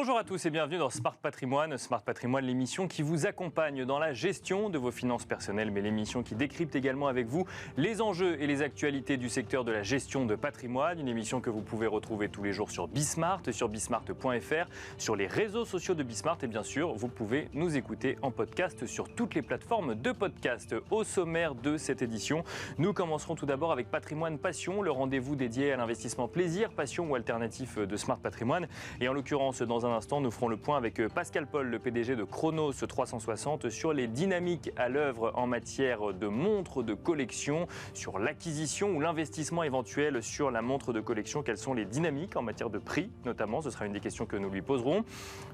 Bonjour à tous et bienvenue dans Smart Patrimoine. Smart Patrimoine, l'émission qui vous accompagne dans la gestion de vos finances personnelles, mais l'émission qui décrypte également avec vous les enjeux et les actualités du secteur de la gestion de patrimoine. Une émission que vous pouvez retrouver tous les jours sur Bismart, sur bismart.fr, sur les réseaux sociaux de Bismart et bien sûr, vous pouvez nous écouter en podcast sur toutes les plateformes de podcast. Au sommaire de cette édition, nous commencerons tout d'abord avec Patrimoine Passion, le rendez-vous dédié à l'investissement plaisir, passion ou alternatif de Smart Patrimoine. Et en l'occurrence, dans un instant, nous ferons le point avec Pascal Paul, le PDG de Chronos 360, sur les dynamiques à l'œuvre en matière de montres de collection, sur l'acquisition ou l'investissement éventuel sur la montre de collection. Quelles sont les dynamiques en matière de prix, notamment? Ce sera une des questions que nous lui poserons.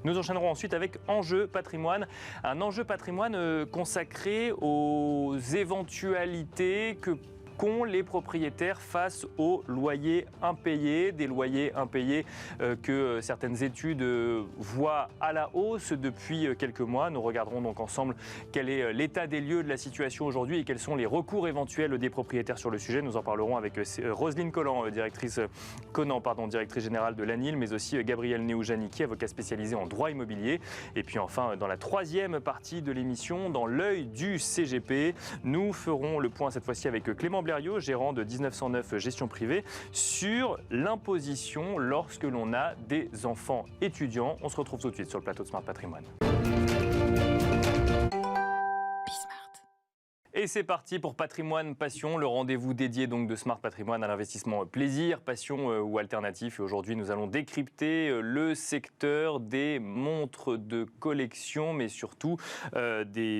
Nous enchaînerons ensuite avec Enjeu Patrimoine, un enjeu patrimoine consacré aux éventualités qu'ont les propriétaires face aux loyers impayés, des loyers impayés que certaines études voient à la hausse depuis quelques mois. Nous regarderons donc ensemble quel est l'état des lieux de la situation aujourd'hui et quels sont les recours éventuels des propriétaires sur le sujet. Nous en parlerons avec Roselyne Collant, directrice générale de l'ANIL, mais aussi Gabriel Neoujaniki, avocat spécialisé en droit immobilier. Et puis enfin, dans la troisième partie de l'émission, dans l'œil du CGP, nous ferons le point cette fois-ci avec Clément Blériot, gérant de 1909 Gestion Privée, sur l'imposition lorsque l'on a des enfants étudiants. On se retrouve tout de suite sur le plateau de Smart Patrimoine. Et c'est parti pour Patrimoine Passion, le rendez-vous dédié donc de Smart Patrimoine à l'investissement plaisir, passion ou alternatif. Et aujourd'hui, nous allons décrypter le secteur des montres de collection, mais surtout le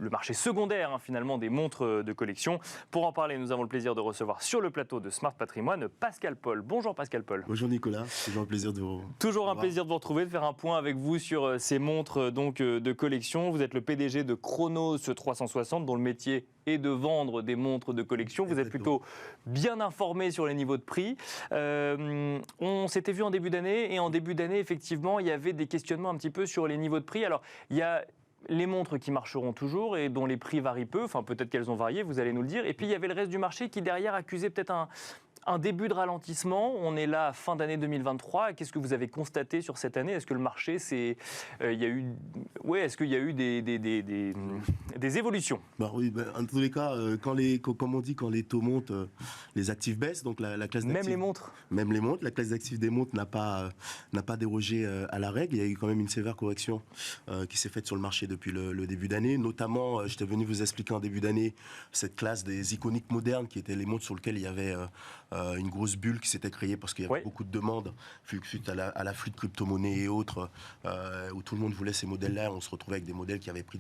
marché secondaire finalement des montres de collection. Pour en parler, nous avons le plaisir de recevoir sur le plateau de Smart Patrimoine Pascal Paul. Bonjour Pascal Paul. Bonjour Nicolas, toujours un plaisir de vous Toujours un plaisir de vous retrouver, de faire un point avec vous sur ces montres de collection. Vous êtes le PDG de Chronos 360. Dont le métier est de vendre des montres de collection. Vous êtes plutôt bien informé sur les niveaux de prix. On s'était vu en début d'année, et en début d'année, effectivement, il y avait des questionnements un petit peu sur les niveaux de prix. Alors, il y a les montres qui marcheront toujours et dont les prix varient peu, enfin peut-être qu'elles ont varié, vous allez nous le dire. Et puis il y avait le reste du marché qui derrière accusait peut-être un début de ralentissement. On est là fin d'année 2023. Qu'est-ce que vous avez constaté sur cette année? Est-ce que le marché, est-ce qu'il y a eu des évolutions? Oui, en tous les cas, comme on dit, quand les taux montent, les actifs baissent. Donc la classe d'actifs, même les montres, la classe d'actifs des montres n'a pas dérogé à la règle. Il y a eu quand même une sévère correction qui s'est faite sur le marché depuis le début d'année. Notamment, j'étais venu vous expliquer en début d'année cette classe des iconiques modernes qui étaient les montres sur lesquelles il y avait une grosse bulle qui s'était créée parce qu'il y avait beaucoup de demandes suite à l'afflux de crypto-monnaies et autres, où tout le monde voulait ces modèles-là. On se retrouvait avec des modèles qui avaient pris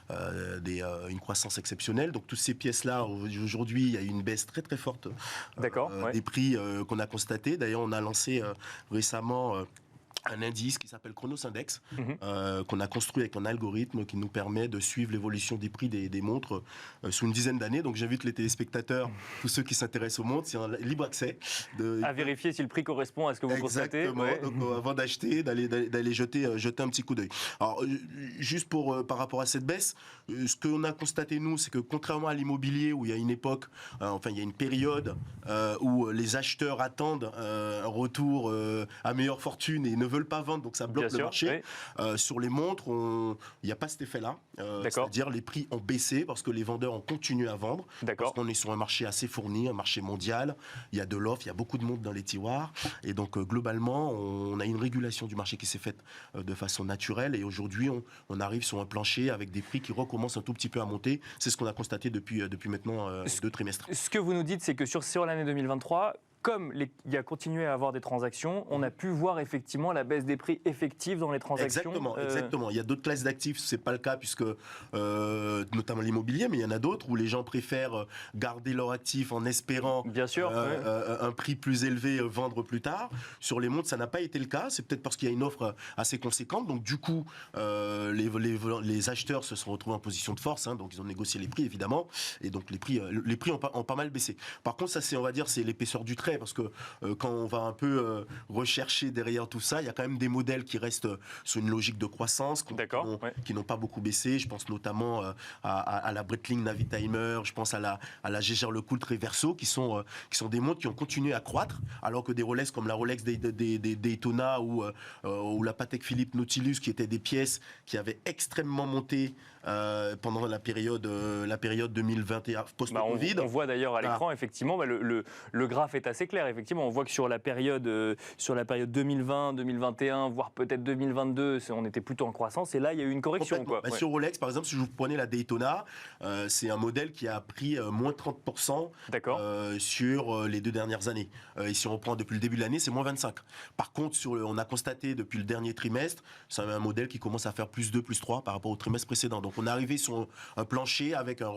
une croissance exceptionnelle. Donc toutes ces pièces-là, aujourd'hui, il y a eu une baisse très très forte des prix qu'on a constaté. D'ailleurs, on a lancé récemment un indice qui s'appelle Chronos Index, qu'on a construit avec un algorithme qui nous permet de suivre l'évolution des prix des montres sous une dizaine d'années. Donc j'invite les téléspectateurs, tous ceux qui s'intéressent aux montres, c'est un libre accès. À vérifier si le prix correspond à ce que vous constatez. Exactement. Donc avant d'acheter, d'aller jeter un petit coup d'œil. Alors juste par rapport à cette baisse, ce qu'on a constaté nous, c'est que contrairement à l'immobilier où il y a une époque, il y a une période où les acheteurs attendent un retour à meilleure fortune et ne veulent pas vendre, donc ça bloque le marché. Sur les montres, il n'y a pas cet effet-là. C'est-à-dire les prix ont baissé parce que les vendeurs ont continué à vendre. Parce qu'on est sur un marché assez fourni, un marché mondial. Il y a de l'offre, il y a beaucoup de montres dans les tiroirs. Et donc globalement, on a une régulation du marché qui s'est faite de façon naturelle. Et aujourd'hui, on arrive sur un plancher avec des prix qui recommencent un tout petit peu à monter. C'est ce qu'on a constaté depuis maintenant 2 trimestres. Ce que vous nous dites, c'est que sur l'année 2023, comme il y a continué à avoir des transactions, on a pu voir effectivement la baisse des prix effectifs dans les transactions. Exactement. Il y a d'autres classes d'actifs, c'est pas le cas puisque notamment l'immobilier, mais il y en a d'autres où les gens préfèrent garder leur actif en espérant un prix plus élevé, vendre plus tard. Sur les montres, ça n'a pas été le cas. C'est peut-être parce qu'il y a une offre assez conséquente. Donc du coup, les acheteurs se sont retrouvés en position de force. Donc ils ont négocié les prix évidemment, et donc les prix ont pas mal baissé. Par contre, ça c'est l'épaisseur du trait. concret, parce que quand on va un peu rechercher derrière tout ça, il y a quand même des modèles qui restent sur une logique de croissance, qui n'ont pas beaucoup baissé. Je pense notamment à la Breitling Navitimer, je pense à la Jaeger LeCoultre Verso, qui sont des montres qui ont continué à croître, alors que des Rolex comme la Rolex Daytona ou la Patek Philippe Nautilus, qui étaient des pièces qui avaient extrêmement monté pendant la période 2021 post-Covid. On voit d'ailleurs à l'écran, effectivement, le graphe est assez clair. Effectivement, on voit que sur la période 2020, 2021, voire peut-être 2022, on était plutôt en croissance. Et là, il y a eu une correction. Sur Rolex, par exemple, si vous prenez la Daytona, c'est un modèle qui a pris moins 30% sur les 2 dernières années. Et si on reprend depuis le début de l'année, c'est moins 25%. Par contre, on a constaté depuis le dernier trimestre, c'est un modèle qui commence à faire plus 2, plus 3 par rapport au trimestre précédent. Donc on est arrivé sur un plancher avec un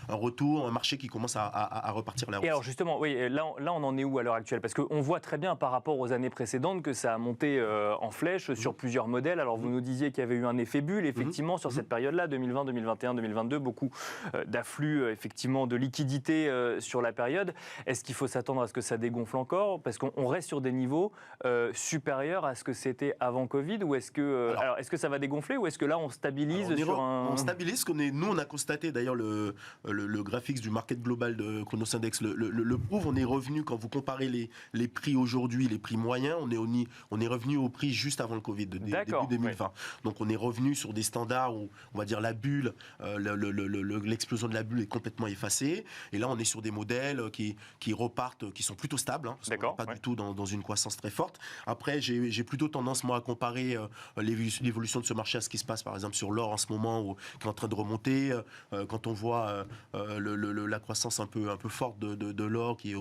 retour, un marché qui commence à repartir la hausse. Et alors justement, oui, là on en est où à l'heure actuelle? Parce qu'on voit très bien par rapport aux années précédentes que ça a monté en flèche sur plusieurs modèles. Alors vous nous disiez qu'il y avait eu un effet bulle, effectivement, sur cette période-là, 2020, 2021, 2022, beaucoup d'afflux, effectivement, de liquidités sur la période. Est-ce qu'il faut s'attendre à ce que ça dégonfle encore? Parce qu'on reste sur des niveaux supérieurs à ce que c'était avant Covid, ou est-ce que, est-ce que ça va dégonfler, ou est-ce que là on stabilise On stabilise. Nous, on a constaté, d'ailleurs, le graphique du market global de Chronos Index le prouve. On est revenu, quand vous comparez les prix aujourd'hui, les prix moyens, on est revenu au prix juste avant le Covid, début 2020. Ouais. Donc on est revenu sur des standards où, on va dire, la bulle, l'explosion de la bulle est complètement effacée. Et là, on est sur des modèles qui repartent, qui sont plutôt stables, parce qu'on n'est pas du tout dans une croissance très forte. Après, j'ai plutôt tendance, moi, à comparer l'évolution de ce marché à ce qui se passe, par exemple, sur l'or en ce moment, qui est en train de remonter. Quand on voit la croissance un peu forte de l'or, qui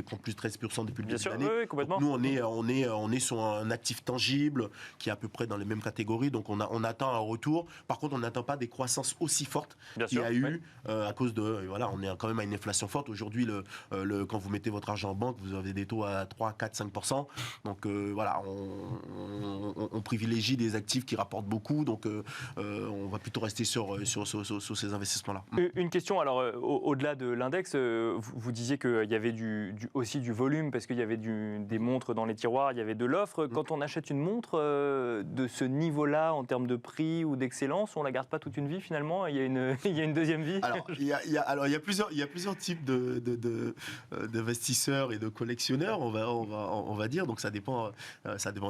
prend plus de 13% depuis le début de l'année. Nous, on est sur un actif tangible qui est à peu près dans les mêmes catégories. Donc, on attend un retour. Par contre, on n'attend pas des croissances aussi fortes qu'il y a eu à cause de... Voilà, on est quand même à une inflation forte. Aujourd'hui, quand vous mettez votre argent en banque, vous avez des taux à 3, 4, 5%. Donc, voilà, on privilégie des actifs qui rapportent beaucoup. Donc, on va plutôt rester sur ces investissements-là. Une question, alors, au-delà de l'index, vous disiez qu'il y avait aussi du volume, parce qu'il y avait des montres dans les tiroirs, il y avait de l'offre. Quand on achète une montre de ce niveau-là, en termes de prix ou d'excellence, on ne la garde pas toute une vie, finalement? Il y a une deuxième vie? Alors, il y a plusieurs types d'investisseurs et de collectionneurs, on va dire. Donc, ça dépend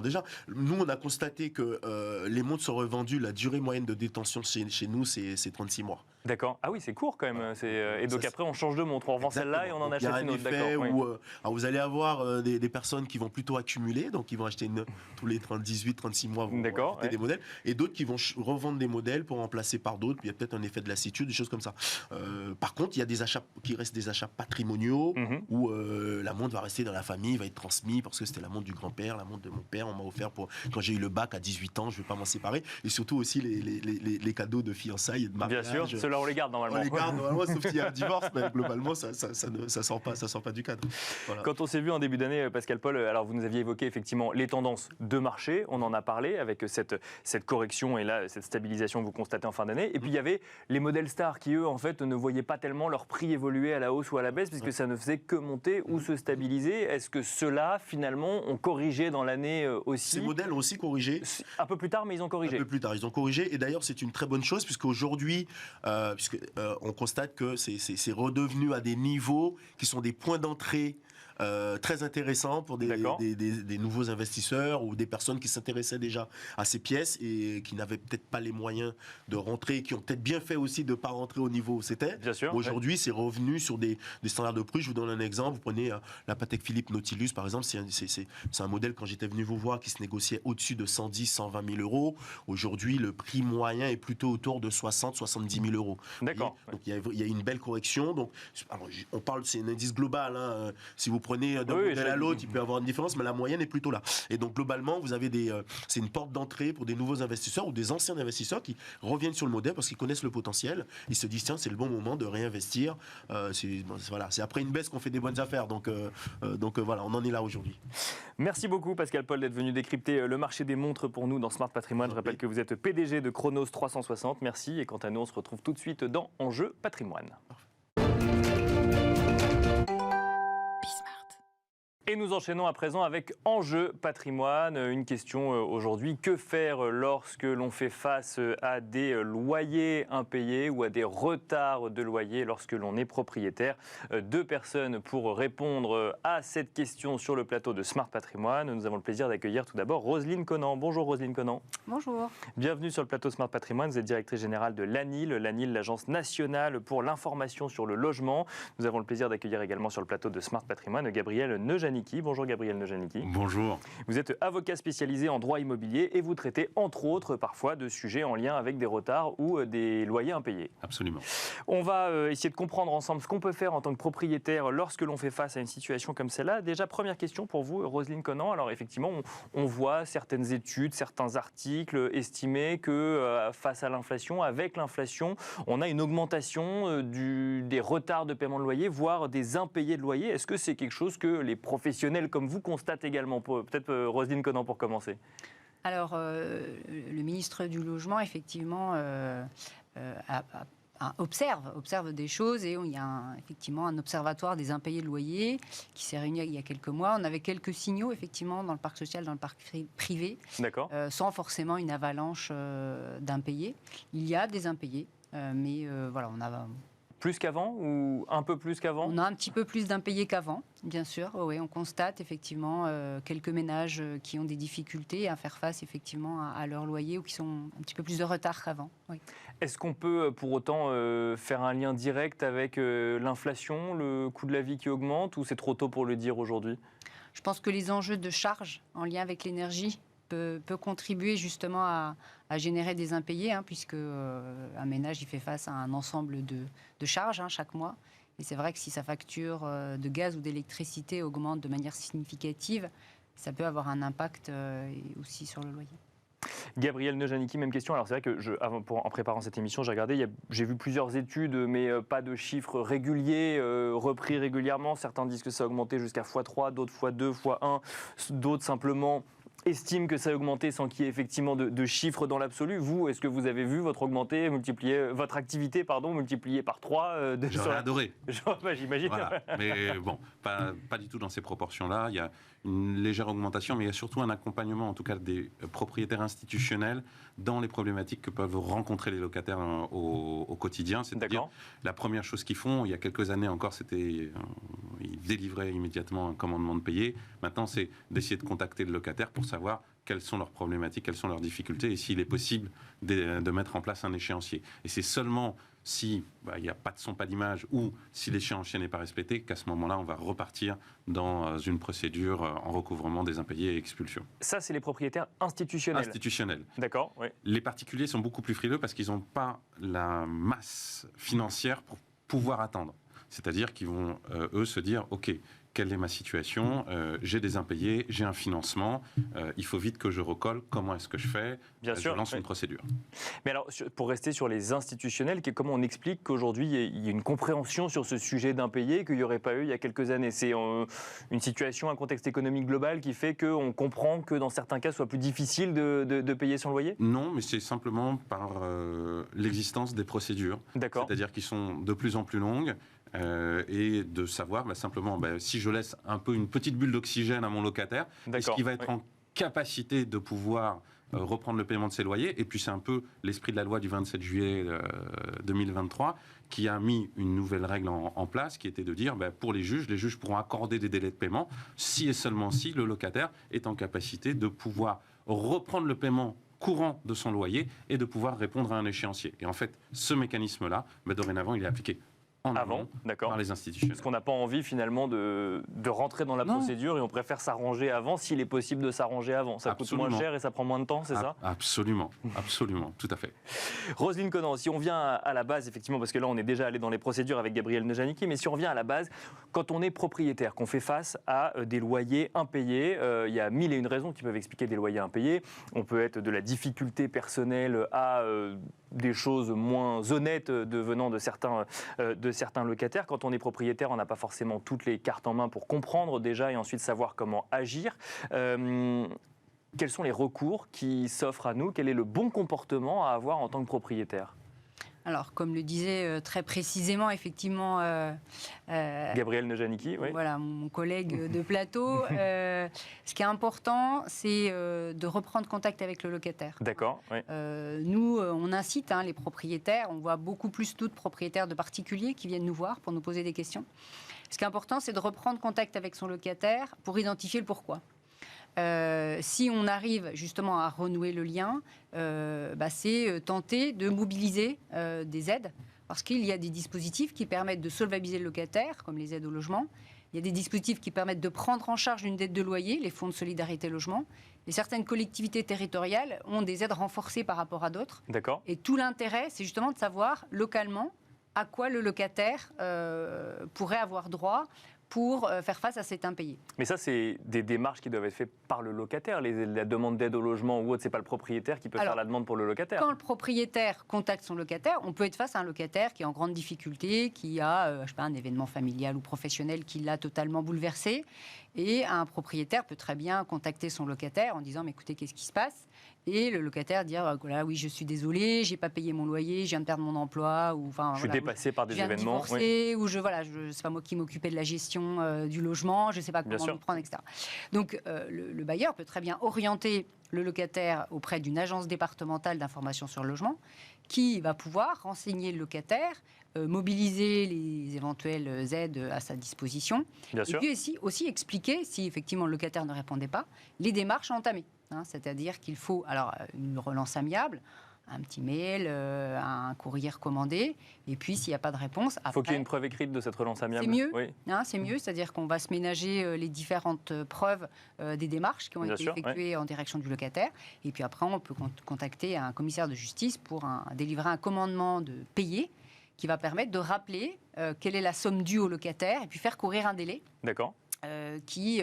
déjà. Nous, on a constaté que les montres sont revendues, la durée moyenne de détention chez nous, c'est 36 mois. D'accord. Ah oui, c'est court quand même. Et donc après, on change de montre. On revend celle-là et on en achète une autre. Il y a un effet où vous allez avoir des personnes qui vont plutôt accumuler, donc ils vont acheter tous les 18-36 mois, vont acheter des modèles, et d'autres qui vont revendre des modèles pour remplacer par d'autres. Il y a peut-être un effet de lassitude, des choses comme ça. Par contre, il y a des achats qui restent des achats patrimoniaux, où la montre va rester dans la famille, va être transmise, parce que c'était la montre du grand-père, la montre de mon père, on m'a offert quand j'ai eu le bac à 18 ans, je ne vais pas m'en séparer. Et surtout aussi les cadeaux de fiançailles et de mariage. Bien sûr, ceux-là on les garde normalement. On les garde normalement, sauf s'il y a un divorce, mais globalement ça sort pas du cadre. Voilà. Quand on s'est vu en début d'année, Pascal Paul, alors vous nous aviez évoqué effectivement les tendances de marché, on en a parlé avec cette correction et là cette stabilisation que vous constatez en fin d'année. Et puis il y avait les modèles stars qui eux en fait ne voyaient pas tellement leur prix évoluer à la hausse ou à la baisse, puisque ça ne faisait que monter ou se stabiliser. Est-ce que ceux-là finalement ont corrigé dans l'année aussi? Ces modèles ont aussi corrigé. Un peu plus tard, mais ils ont corrigé. Un peu plus tard, ils ont corrigé. Et d'ailleurs, c'est une très bonne chose, puisqu'aujourd'hui, on constate que c'est redevenu à des niveaux qui sont des points d'entrée très intéressant pour des nouveaux investisseurs ou des personnes qui s'intéressaient déjà à ces pièces et qui n'avaient peut-être pas les moyens de rentrer, qui ont peut-être bien fait aussi de ne pas rentrer au niveau où c'était. Aujourd'hui, c'est revenu sur des standards de prix. Je vous donne un exemple. Vous prenez la Patek Philippe Nautilus, par exemple. C'est un modèle, quand j'étais venu vous voir, qui se négociait au-dessus de 110 120 000 euros. Aujourd'hui, le prix moyen est plutôt autour de 60 70 000 euros. D'accord. Donc, il y a une belle correction. Donc, on parle, c'est un indice global. Hein. Si vous prenez d'un modèle à l'autre, il peut y avoir une différence, mais la moyenne est plutôt là. Et donc, globalement, vous avez c'est une porte d'entrée pour des nouveaux investisseurs ou des anciens investisseurs qui reviennent sur le modèle parce qu'ils connaissent le potentiel. Ils se disent, tiens, c'est le bon moment de réinvestir. C'est après une baisse qu'on fait des bonnes affaires. Donc voilà, on en est là aujourd'hui. Merci beaucoup, Pascal Paul, d'être venu décrypter le marché des montres pour nous dans Smart Patrimoine. Je rappelle que vous êtes PDG de Chronos 360. Merci. Et quant à nous, on se retrouve tout de suite dans Enjeu Patrimoine. Et nous enchaînons à présent avec Enjeu patrimoine. Une question aujourd'hui, que faire lorsque l'on fait face à des loyers impayés ou à des retards de loyer lorsque l'on est propriétaire? Deux personnes pour répondre à cette question sur le plateau de Smart Patrimoine. Nous avons le plaisir d'accueillir tout d'abord Roselyne Conant. Bonjour Roselyne Conant. Bonjour. Bienvenue sur le plateau Smart Patrimoine. Vous êtes directrice générale de l'ANIL, l'Agence nationale pour l'information sur le logement. Nous avons le plaisir d'accueillir également sur le plateau de Smart Patrimoine Gabriel Neujanicki. Bonjour Gabriel Neujanicki. Bonjour. Vous êtes avocat spécialisé en droit immobilier et vous traitez entre autres parfois de sujets en lien avec des retards ou des loyers impayés. Absolument. On va essayer de comprendre ensemble ce qu'on peut faire en tant que propriétaire lorsque l'on fait face à une situation comme celle-là. Déjà, première question pour vous, Roselyne Conant. Alors effectivement, on voit certaines études, certains articles estimer que face à l'inflation, avec l'inflation, on a une augmentation des retards de paiement de loyer, voire des impayés de loyer. Est-ce que c'est quelque chose que les professionnels comme vous constatent également? Peut-être Roselyne Conant pour commencer. Alors, le ministre du Logement, effectivement, observe des choses et il y a effectivement un observatoire des impayés de loyer qui s'est réuni il y a quelques mois. On avait quelques signaux, effectivement, dans le parc social, dans le parc privé, sans forcément une avalanche d'impayés. Il y a des impayés, mais voilà, on a... Plus qu'avant ou un peu plus qu'avant? On a un petit peu plus d'impayés qu'avant, bien sûr. Oui, on constate effectivement quelques ménages qui ont des difficultés à faire face effectivement à leur loyer ou qui sont un petit peu plus de retard qu'avant. Oui. Est-ce qu'on peut pour autant faire un lien direct avec l'inflation, le coût de la vie qui augmente, ou c'est trop tôt pour le dire aujourd'hui? Je pense que les enjeux de charge en lien avec l'énergie peut contribuer justement à générer des impayés, puisque un ménage il fait face à un ensemble de charges chaque mois. Et c'est vrai que si sa facture de gaz ou d'électricité augmente de manière significative, ça peut avoir un impact aussi sur le loyer. Gabriel Neujanicki, même question. Alors c'est vrai que en préparant cette émission, j'ai regardé, j'ai vu plusieurs études, mais pas de chiffres réguliers, repris régulièrement. Certains disent que ça a augmenté jusqu'à x3, d'autres x2, x1, d'autres simplement estiment que ça a augmenté sans qu'il y ait effectivement de chiffres dans l'absolu. Vous, est-ce que vous avez vu votre activité multipliée par 3 J'aurais adoré. J'imagine. Voilà. Mais bon, pas du tout dans ces proportions-là. Il y a une légère augmentation, mais il y a surtout un accompagnement, en tout cas des propriétaires institutionnels, dans les problématiques que peuvent rencontrer les locataires au quotidien. C'est-à-dire, la première chose qu'ils font, il y a quelques années encore, c'était ils délivraient immédiatement un commandement de payer. Maintenant, c'est d'essayer de contacter le locataire pour savoir quelles sont leurs problématiques, quelles sont leurs difficultés et s'il est possible de mettre en place un échéancier. Et c'est seulement si il n'y a pas de son, pas d'image, ou si l'échéancier n'est pas respecté, qu'à ce moment-là, on va repartir dans une procédure en recouvrement des impayés et expulsion. Ça, c'est les propriétaires institutionnels. Institutionnels. D'accord, oui. Les particuliers sont beaucoup plus frileux parce qu'ils n'ont pas la masse financière pour pouvoir attendre. C'est-à-dire qu'ils vont, eux, se dire, OK, quelle est ma situation, j'ai des impayés, j'ai un financement, il faut vite que je recolle, comment est-ce que je fais? Bien sûr, je lance une procédure. Mais alors, pour rester sur les institutionnels, comment on explique qu'aujourd'hui, il y a une compréhension sur ce sujet d'impayés qu'il n'y aurait pas eu il y a quelques années? C'est une situation, un contexte économique global qui fait qu'on comprend que dans certains cas, ce soit plus difficile de payer son loyer? Non, mais c'est simplement par l'existence des procédures. D'accord. C'est-à-dire qu'ils sont de plus en plus longues. Et de savoir simplement si je laisse un peu une petite bulle d'oxygène à mon locataire, est-ce qu'il va être en capacité de pouvoir reprendre le paiement de ses loyers? Et puis c'est un peu l'esprit de la loi du 27 juillet 2023 qui a mis une nouvelle règle en place qui était de dire pour les juges pourront accorder des délais de paiement si et seulement si le locataire est en capacité de pouvoir reprendre le paiement courant de son loyer et de pouvoir répondre à un échéancier. Et en fait, ce mécanisme-là, dorénavant, il est appliqué avant, par les institutions. Parce qu'on n'a pas envie finalement de rentrer dans la procédure et on préfère s'arranger avant s'il est possible de s'arranger avant. Ça coûte moins cher et ça prend moins de temps, c'est ça? Absolument, absolument, tout à fait. Roselyne Conant, si on vient à la base, effectivement, parce que là on est déjà allé dans les procédures avec Gabriel Neujanicki, mais si on revient à la base, quand on est propriétaire, qu'on fait face à des loyers impayés, il y a 1001 raisons qui peuvent expliquer des loyers impayés. On peut être de la difficulté personnelle à des choses moins honnêtes venant de certains locataires. Quand on est propriétaire, on n'a pas forcément toutes les cartes en main pour comprendre déjà et ensuite savoir comment agir. Quels sont les recours qui s'offrent à nous? Quel est le bon comportement à avoir en tant que propriétaire? Alors, comme le disait très précisément, effectivement... Gabriel Nejaniki, oui. Voilà, mon collègue de plateau. Ce qui est important, c'est de reprendre contact avec le locataire. D'accord, oui. Nous, on incite les propriétaires. On voit beaucoup plus d'autres propriétaires de particuliers qui viennent nous voir pour nous poser des questions. Ce qui est important, c'est de reprendre contact avec son locataire pour identifier le pourquoi. Si on arrive justement à renouer le lien, c'est tenter de mobiliser des aides, parce qu'il y a des dispositifs qui permettent de solvabiliser le locataire, comme les aides au logement. Il y a des dispositifs qui permettent de prendre en charge une dette de loyer, les fonds de solidarité logement. Et certaines collectivités territoriales ont des aides renforcées par rapport à d'autres. D'accord. Et tout l'intérêt, c'est justement de savoir localement à quoi le locataire pourrait avoir droit pour faire face à cet impayé. Mais ça, c'est des démarches qui doivent être faites par le locataire. La demande d'aide au logement ou autre, c'est pas le propriétaire qui peut faire la demande pour le locataire. Quand le propriétaire contacte son locataire, on peut être face à un locataire qui est en grande difficulté, qui a un événement familial ou professionnel qui l'a totalement bouleversé. Et un propriétaire peut très bien contacter son locataire en disant « mais écoutez, qu'est-ce qui se passe ?» Et le locataire dire voilà, oui, je suis désolé, j'ai pas payé mon loyer, je viens de perdre mon emploi, ou je suis dépassé par des événements, divorcer, ou c'est pas moi qui m'occupais de la gestion du logement, je sais pas comment m'y prendre, etc. Donc le bailleur peut très bien orienter le locataire auprès d'une agence départementale d'information sur le logement, qui va pouvoir renseigner le locataire, mobiliser les éventuelles aides à sa disposition, et puis aussi expliquer, si effectivement le locataire ne répondait pas, les démarches à entamer. C'est-à-dire qu'il faut une relance amiable, un petit mail, un courrier recommandé, et puis s'il n'y a pas de réponse... Il faut qu'il y ait une preuve écrite de cette relance amiable. C'est mieux, c'est mieux, c'est-à-dire qu'on va se ménager les différentes preuves des démarches qui ont été effectuées en direction du locataire, et puis après on peut contacter un commissaire de justice pour délivrer un commandement de payer, qui va permettre de rappeler quelle est la somme due au locataire, et puis faire courir un délai. D'accord. Qui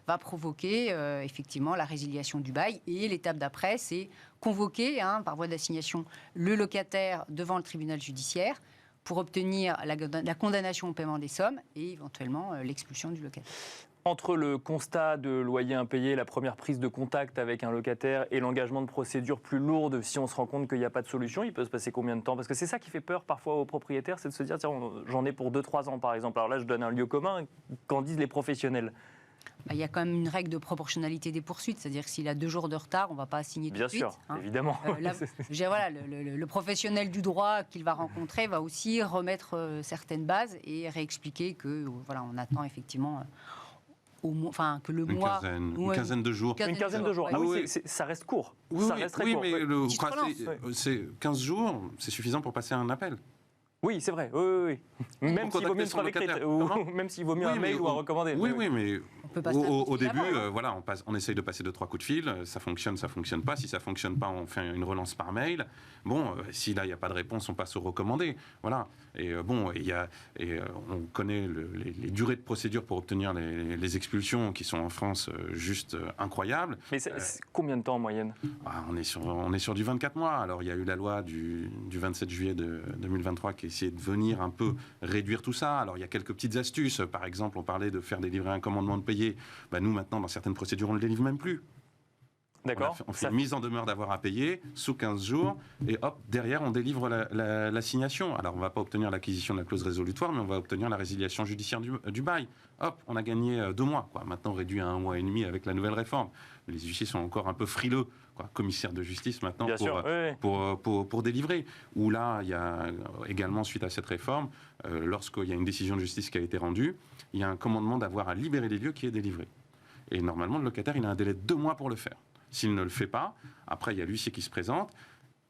va provoquer effectivement la résiliation du bail. Et l'étape d'après, c'est convoquer par voie d'assignation le locataire devant le tribunal judiciaire pour obtenir la condamnation au paiement des sommes et éventuellement l'expulsion du locataire. Entre le constat de loyer impayé, la première prise de contact avec un locataire et l'engagement de procédure plus lourde, si on se rend compte qu'il n'y a pas de solution, il peut se passer combien de temps? Parce que c'est ça qui fait peur parfois aux propriétaires, c'est de se dire tiens, j'en ai pour 2-3 ans par exemple. Alors là, je donne un lieu commun, qu'en disent les professionnels? Il y a quand même une règle de proportionnalité des poursuites, c'est-à-dire que s'il a 2 jours de retard, on ne va pas assigner tout de suite. Bien sûr, évidemment. Le professionnel du droit qu'il va rencontrer va aussi remettre certaines bases et réexpliquer que on attend effectivement... que le mois... Une quinzaine de jours. Une quinzaine de jours. Ah oui, ça reste court. Ça reste très court. Mais c'est 15 jours, c'est suffisant pour passer un appel. Oui, c'est vrai. Oui. Même s'il vaut mieux une preuve écrite, ou même s'il vaut mieux un mail ou un recommandé. Oui, mais au début, on essaye de passer 2-3 coups de fil. Ça fonctionne pas. Si ça fonctionne pas, on fait une relance par mail. Bon, si là il n'y a pas de réponse, on passe au recommandé. Voilà. Et on connaît les durées de procédure pour obtenir les expulsions qui sont en France juste incroyables. Mais c'est combien de temps en moyenne? On est sur du 24 mois. Alors il y a eu la loi du 27 juillet 2023 qui a essayé de venir un peu réduire tout ça. Alors il y a quelques petites astuces. Par exemple, on parlait de faire délivrer un commandement de payer. Nous maintenant, dans certaines procédures, on ne le délivre même plus. D'accord. On fait une mise en demeure d'avoir à payer sous 15 jours et hop, derrière on délivre l'assignation. Alors on ne va pas obtenir l'acquisition de la clause résolutoire, mais on va obtenir la résiliation judiciaire du bail. Hop, on a gagné 2 mois. Maintenant réduit à 1 mois et demi avec la nouvelle réforme. Les huissiers sont encore un peu frileux. Commissaire de justice maintenant pour délivrer. Ou là, il y a également, suite à cette réforme, lorsqu'il y a une décision de justice qui a été rendue, il y a un commandement d'avoir à libérer les lieux qui est délivré. Et normalement, le locataire, il a un délai de 2 mois pour le faire. S'il ne le fait pas, après, il y a l'huissier qui se présente,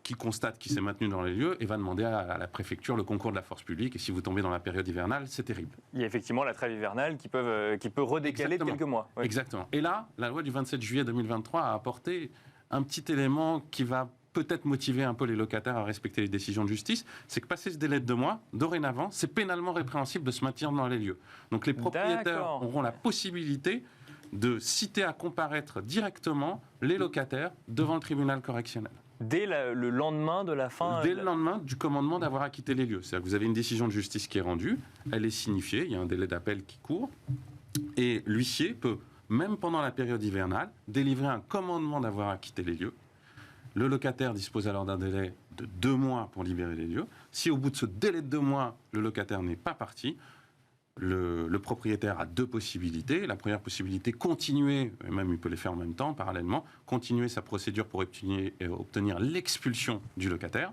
qui constate qu'il s'est maintenu dans les lieux et va demander à la préfecture le concours de la force publique. Et si vous tombez dans la période hivernale, c'est terrible. Il y a effectivement la trêve hivernale qui peut redécaler de quelques mois. Oui. Exactement. Et là, la loi du 27 juillet 2023 a apporté un petit élément qui va peut-être motiver un peu les locataires à respecter les décisions de justice, c'est que passer ce délai de 2 mois, dorénavant, c'est pénalement répréhensible de se maintenir dans les lieux. Donc les propriétaires auront la possibilité de citer à comparaître directement les locataires devant le tribunal correctionnel. Dès le lendemain de la fin... Dès le lendemain du commandement d'avoir acquitté les lieux. C'est-à-dire que vous avez une décision de justice qui est rendue, elle est signifiée, il y a un délai d'appel qui court, et l'huissier peut, même pendant la période hivernale, délivrer un commandement d'avoir acquitté les lieux. Le locataire dispose alors d'un délai de 2 mois pour libérer les lieux. Si au bout de ce délai de 2 mois, le locataire n'est pas parti, le propriétaire a 2 possibilités. La première possibilité, continuer, et même il peut les faire en même temps, parallèlement, continuer sa procédure pour obtenir l'expulsion du locataire.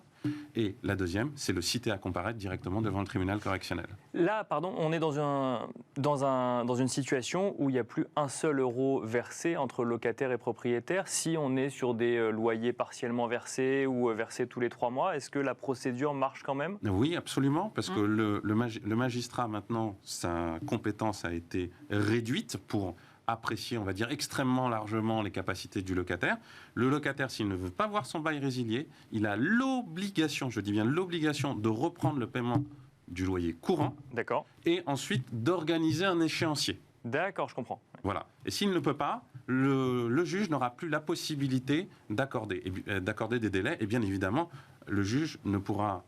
Et la deuxième, c'est le citer à comparaître directement devant le tribunal correctionnel. Là, pardon, on est dans une situation où il n'y a plus un seul euro versé entre locataire et propriétaire. Si on est sur des loyers partiellement versés ou versés tous les 3 mois, est-ce que la procédure marche quand même ? Oui, absolument, parce que le magistrat, maintenant, sa compétence a été réduite pour apprécier, on va dire, extrêmement largement les capacités du locataire. Le locataire, s'il ne veut pas voir son bail résilié, il a l'obligation, je dis bien l'obligation, de reprendre le paiement du loyer courant. D'accord. Et ensuite d'organiser un échéancier. D'accord, je comprends. Voilà. Et s'il ne peut pas, le juge n'aura plus la possibilité d'accorder des délais. Et bien évidemment, le juge ne pourra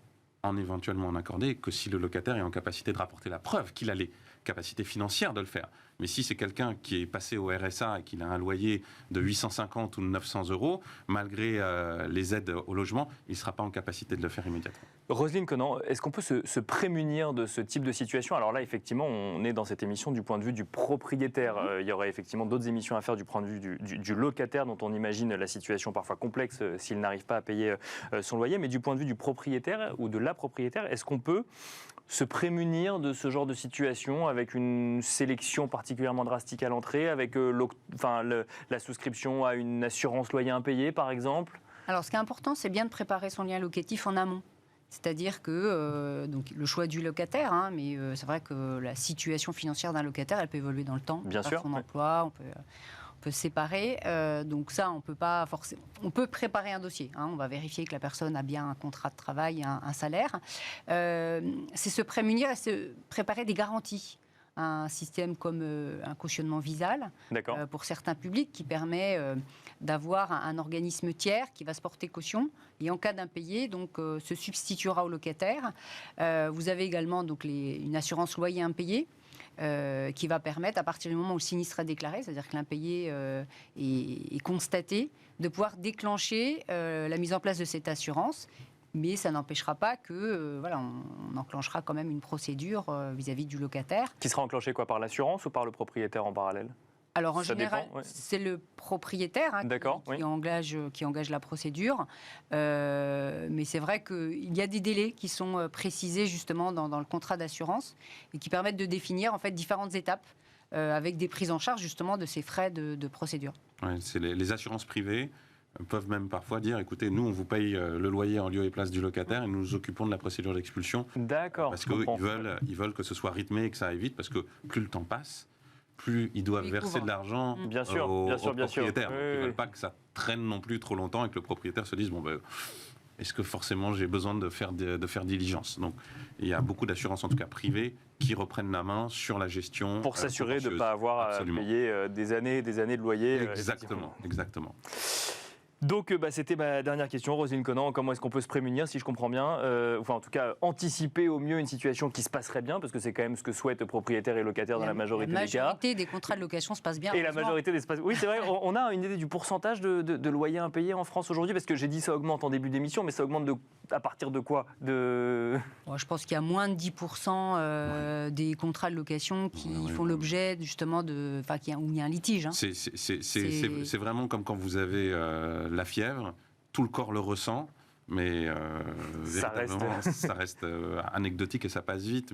éventuellement en accorder que si le locataire est en capacité de rapporter la preuve qu'il a les capacités financières de le faire. Mais si c'est quelqu'un qui est passé au RSA et qu'il a un loyer de 850 ou 900 euros, malgré les aides au logement, il ne sera pas en capacité de le faire immédiatement. Roselyne Conan, est-ce qu'on peut se prémunir de ce type de situation ? Alors là, effectivement, on est dans cette émission du point de vue du propriétaire. Il y aurait effectivement d'autres émissions à faire du point de vue du locataire, dont on imagine la situation parfois complexe s'il n'arrive pas à payer son loyer. Mais du point de vue du propriétaire ou de la propriétaire, est-ce qu'on peut se prémunir de ce genre de situation avec une sélection particulièrement drastique à l'entrée, avec la souscription à une assurance loyer impayé, par exemple ? Alors, ce qui est important, c'est bien de préparer son lien locatif en amont. C'est-à-dire que donc le choix du locataire, mais c'est vrai que la situation financière d'un locataire, elle peut évoluer dans le temps. Bien sûr. Son emploi, on peut se séparer. Donc ça, on peut pas forcément. On peut préparer un dossier. On va vérifier que la personne a bien un contrat de travail, un salaire. C'est se prémunir et se préparer des garanties. Un système comme un cautionnement visal pour certains publics qui permet d'avoir un organisme tiers qui va se porter caution et en cas d'impayé donc se substituera au locataire. Vous avez également donc une assurance loyer impayé qui va permettre à partir du moment où le sinistre est déclaré, c'est-à-dire que l'impayé est constaté, de pouvoir déclencher la mise en place de cette assurance. Mais ça n'empêchera pas que, on enclenchera quand même une procédure vis-à-vis du locataire. Qui sera enclenchée par l'assurance ou par le propriétaire en parallèle ? Alors en général, c'est le propriétaire qui engage la procédure. Mais c'est vrai qu'il y a des délais qui sont précisés justement dans le contrat d'assurance et qui permettent de définir en fait différentes étapes avec des prises en charge justement de ces frais de procédure. Ouais, c'est les assurances privées peuvent même parfois dire, écoutez, nous, on vous paye le loyer en lieu et place du locataire et nous nous occupons de la procédure d'expulsion. D'accord. Parce qu'ils veulent que ce soit rythmé et que ça aille vite, parce que plus le temps passe, plus ils doivent verser de l'argent au propriétaire. Ils ne veulent pas que ça traîne non plus trop longtemps et que le propriétaire se dise, est-ce que forcément j'ai besoin de faire diligence ? Donc, il y a beaucoup d'assurances, en tout cas privées, qui reprennent la main sur la gestion. Pour s'assurer de ne pas avoir à payer des années et des années de loyer. Exactement. Donc, c'était ma dernière question, Roselyne Conan. Comment est-ce qu'on peut se prémunir, si je comprends bien, en tout cas, anticiper au mieux une situation qui se passerait bien, parce que c'est quand même ce que souhaitent propriétaires et locataires dans la majorité des cas. La majorité des contrats de location se passe bien. Et la majorité des Oui, c'est vrai. On a une idée du pourcentage de loyers impayés en France aujourd'hui, parce que j'ai dit ça augmente en début d'émission, mais ça augmente à partir de quoi ? Je pense qu'il y a moins de 10% des contrats de location qui font l'objet justement où il y a un litige. C'est vraiment comme quand vous avez la fièvre, tout le corps le ressent, mais véritablement, ça reste anecdotique et ça passe vite,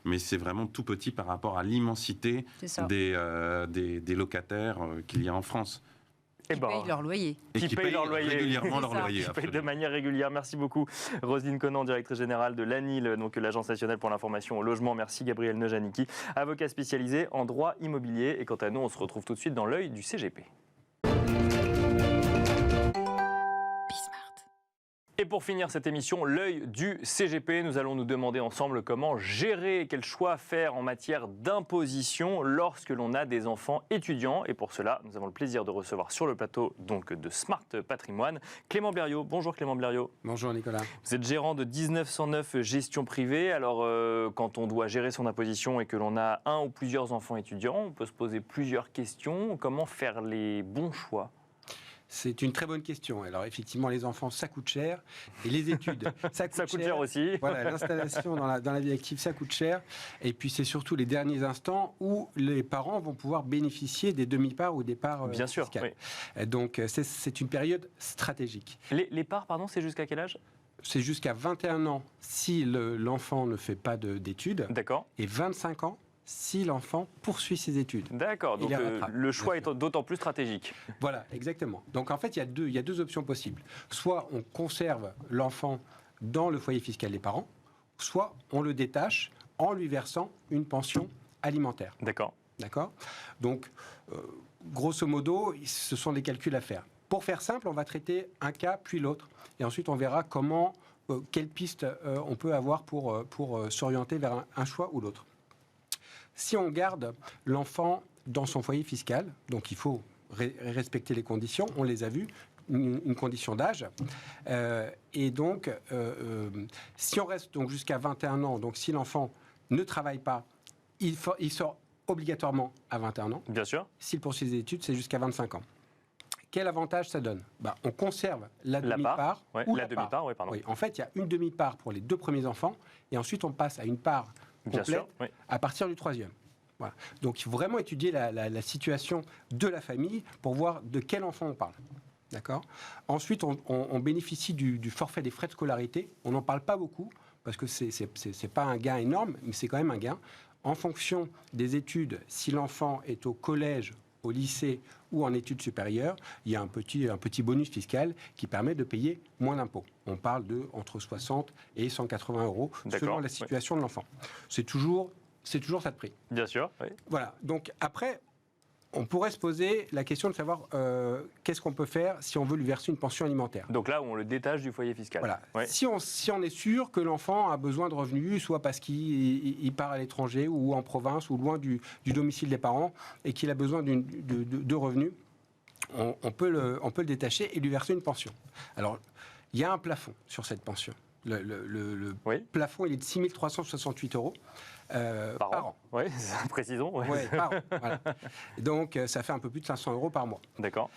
mais c'est vraiment tout petit par rapport à l'immensité des locataires qu'il y a en France. Qui payent leur loyer. Qui payent régulièrement leur loyer. Qui payent de manière régulière. Merci beaucoup, Roselyne Conan, directrice générale de l'ANIL, donc l'Agence nationale pour l'information au logement. Merci, Gabriel Nejaniki, avocat spécialisé en droit immobilier. Et quant à nous, on se retrouve tout de suite dans l'œil du CGP. Et pour finir cette émission, l'œil du CGP, nous allons nous demander ensemble comment gérer et quel choix faire en matière d'imposition lorsque l'on a des enfants étudiants. Et pour cela, nous avons le plaisir de recevoir sur le plateau donc, de Smart Patrimoine Clément Blériot. Bonjour Clément Blériot. Bonjour Nicolas. Vous êtes gérant de 1909 Gestion Privée. Alors quand on doit gérer son imposition et que l'on a un ou plusieurs enfants étudiants, on peut se poser plusieurs questions. Comment faire les bons choix ? C'est une très bonne question. Alors effectivement, les enfants, ça coûte cher. Et les études, ça coûte cher aussi. Voilà, l'installation dans la vie active, ça coûte cher. Et puis c'est surtout les derniers instants où les parents vont pouvoir bénéficier des demi-parts ou des parts Bien sûr, fiscales. Oui. Donc c'est une période stratégique. Les parts, pardon, c'est jusqu'à quel âge ? C'est jusqu'à 21 ans si l'enfant ne fait pas d'études. D'accord. Et 25 ans si l'enfant poursuit ses études. D'accord, donc le choix est d'autant plus stratégique. Voilà, exactement. Donc en fait, il y a deux options possibles. Soit on conserve l'enfant dans le foyer fiscal des parents, soit on le détache en lui versant une pension alimentaire. D'accord. D'accord ? Donc, grosso modo, ce sont des calculs à faire. Pour faire simple, on va traiter un cas puis l'autre. Et ensuite, on verra quelle piste on peut avoir pour s'orienter vers un choix ou l'autre. Si on garde l'enfant dans son foyer fiscal, donc il faut respecter les conditions, on les a vues, une condition d'âge. Et donc, si on reste donc jusqu'à 21 ans, donc si l'enfant ne travaille pas, il sort obligatoirement à 21 ans. Bien sûr. S'il poursuit ses études, c'est jusqu'à 25 ans. Quel avantage ça donne ? On conserve la demi-part. La demi-part, oui, pardon. Oui, en fait, il y a une demi-part pour les 2 premiers enfants, et ensuite on passe à une part complète à partir du 3e. Voilà. Donc il faut vraiment étudier la situation de la famille pour voir de quel enfant on parle. D'accord ? Ensuite, on bénéficie du forfait des frais de scolarité. On n'en parle pas beaucoup, parce que c'est pas un gain énorme, mais c'est quand même un gain. En fonction des études, si l'enfant est au collège, au lycée ou en études supérieures, il y a un petit bonus fiscal qui permet de payer moins d'impôts. On parle de entre 60 et 180 euros selon la situation de l'enfant. C'est toujours ça de prix. Bien sûr. Oui. Voilà. Donc après, on pourrait se poser la question de savoir qu'est-ce qu'on peut faire si on veut lui verser une pension alimentaire. Donc là, on le détache du foyer fiscal. Voilà. Ouais. Si on est sûr que l'enfant a besoin de revenus, soit parce qu'il part à l'étranger ou en province ou loin du domicile des parents et qu'il a besoin de revenus, on peut le détacher et lui verser une pension. Alors, il y a un plafond sur cette pension. Le plafond, il est de 6 368 euros. Par an. Oui, précisons. Ouais, par an. Voilà. Donc, ça fait un peu plus de 500 euros par mois. D'accord.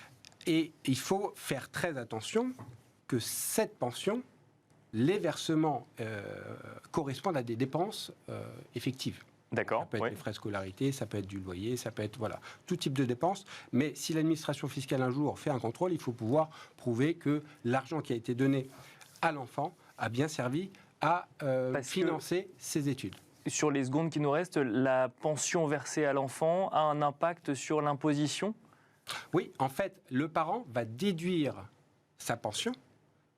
Et il faut faire très attention que cette pension, les versements correspondent à des dépenses effectives. D'accord. Ça peut être des frais de scolarité, ça peut être du loyer, ça peut être tout type de dépenses. Mais si l'administration fiscale un jour fait un contrôle, il faut pouvoir prouver que l'argent qui a été donné à l'enfant a bien servi à financer ses études. Sur les secondes qui nous restent, la pension versée à l'enfant a un impact sur l'imposition ? Oui, en fait, le parent va déduire sa pension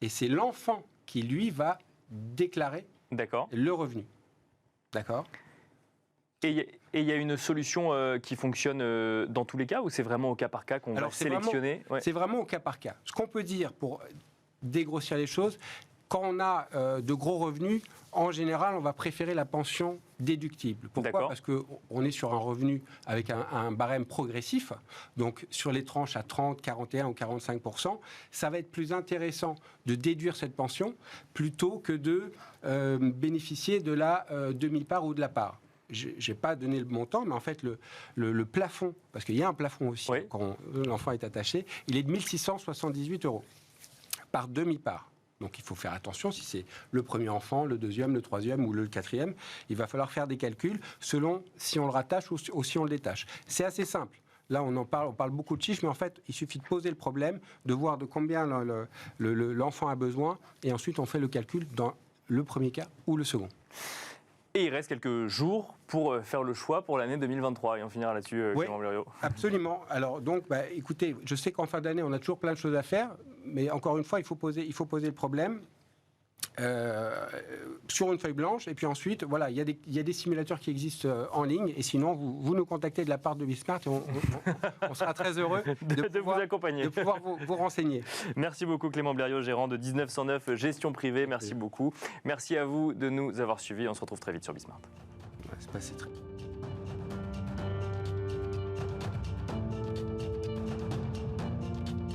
et c'est l'enfant qui, lui, va déclarer le revenu. D'accord ? Et il y a une solution qui fonctionne dans tous les cas ou c'est vraiment au cas par cas qu'on va sélectionner ? C'est vraiment au cas par cas. Ce qu'on peut dire pour dégrossir les choses, quand on a de gros revenus, en général, on va préférer la pension déductible. Pourquoi ? Parce qu'on est sur un revenu avec un barème progressif, donc sur les tranches à 30, 41 ou 45%, ça va être plus intéressant de déduire cette pension plutôt que de bénéficier de la demi-part ou de la part. Je n'ai pas donné le montant, mais en fait, le plafond, parce qu'il y a un plafond aussi quand l'enfant est attaché, il est de 1 678 euros par demi-part. Donc il faut faire attention, si c'est le premier enfant, le deuxième, le troisième ou le quatrième, il va falloir faire des calculs selon si on le rattache ou si on le détache. C'est assez simple. Là, on parle beaucoup de chiffres, mais en fait, il suffit de poser le problème, de voir de combien l'enfant a besoin, et ensuite on fait le calcul dans le premier cas ou le second. Et il reste quelques jours pour faire le choix pour l'année 2023. Et on finira là-dessus, Clément Blériot. Absolument. Alors donc, écoutez, je sais qu'en fin d'année, on a toujours plein de choses à faire, mais encore une fois, il faut poser le problème sur une feuille blanche. Et puis ensuite, voilà, il y a des simulateurs qui existent en ligne. Et sinon, vous nous contactez de la part de Bismart et on sera très heureux de vous accompagner, de pouvoir vous renseigner. Merci beaucoup Clément Blériot, gérant de 1909 Gestion Privée. Merci beaucoup. Merci à vous de nous avoir suivis. On se retrouve très vite sur Bismart. C'est passé très